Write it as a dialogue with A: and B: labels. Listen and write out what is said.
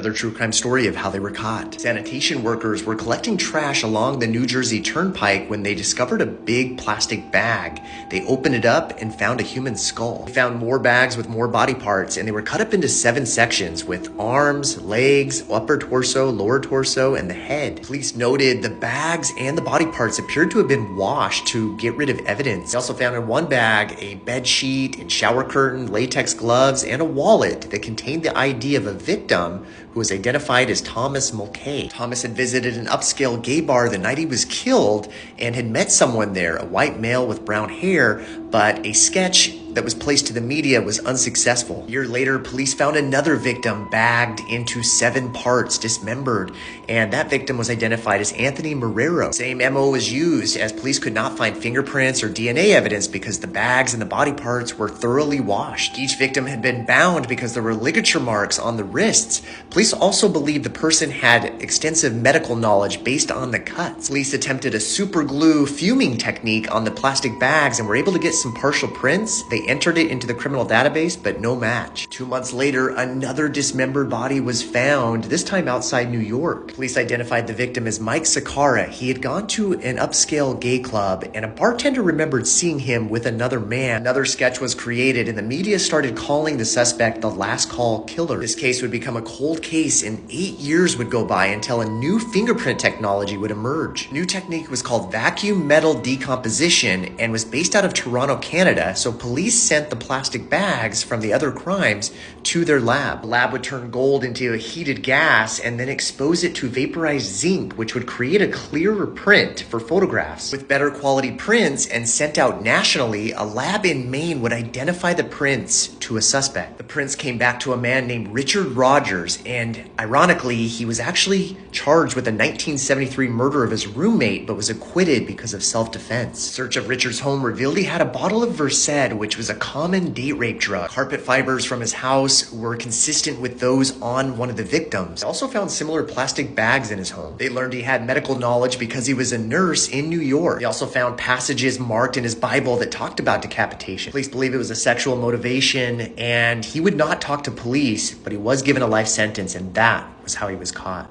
A: Another true crime story of how they were caught. Sanitation workers were collecting trash along the New Jersey Turnpike when they discovered a big plastic bag. They opened it up and found a human skull. They found more bags with more body parts, and they were cut up into 7 sections with arms, legs, upper torso, lower torso, and the head. Police noted the bags and the body parts appeared to have been washed to get rid of evidence. They also found in one bag a bed sheet and shower curtain, latex gloves, and a wallet that contained the ID of a victim who was identified as Thomas Mulcahy. Thomas had visited an upscale gay bar the night he was killed and had met someone there, a white male with brown hair, but a sketch that was placed to the media was unsuccessful. A year later, police found another victim bagged into 7 parts, dismembered, and that victim was identified as Anthony Marrero. Same MO was used, as police could not find fingerprints or DNA evidence because the bags and the body parts were thoroughly washed. Each victim had been bound because there were ligature marks on the wrists. Police also believed the person had extensive medical knowledge based on the cuts. Police attempted a super glue fuming technique on the plastic bags and were able to get some partial prints. They entered it into the criminal database, but no match. 2 months later, another dismembered body was found, this time outside New York. Police identified the victim as Mike Sakara. He had gone to an upscale gay club, and a bartender remembered seeing him with another man. Another sketch was created, and the media started calling the suspect the last call killer. This case would become a cold case, and 8 years would go by until a new fingerprint technology would emerge. New technique was called vacuum metal decomposition and was based out of Toronto, Canada, so police sent the plastic bags from the other crimes to their lab. The lab would turn gold into a heated gas and then expose it to vaporized zinc, which would create a clearer print for photographs. With better quality prints and sent out nationally, a lab in Maine would identify the prints to a suspect. The prints came back to a man named Richard Rogers, and ironically, he was actually charged with a 1973 murder of his roommate, but was acquitted because of self-defense. Search of Richard's home revealed he had a bottle of Versed, which was a common date rape drug. Carpet fibers from his house were consistent with those on one of the victims. They also found similar plastic bags in his home. They learned he had medical knowledge because he was a nurse in New York. They also found passages marked in his Bible that talked about decapitation. Police believe it was a sexual motivation, and he would not talk to police, but he was given a life sentence, and that was how he was caught.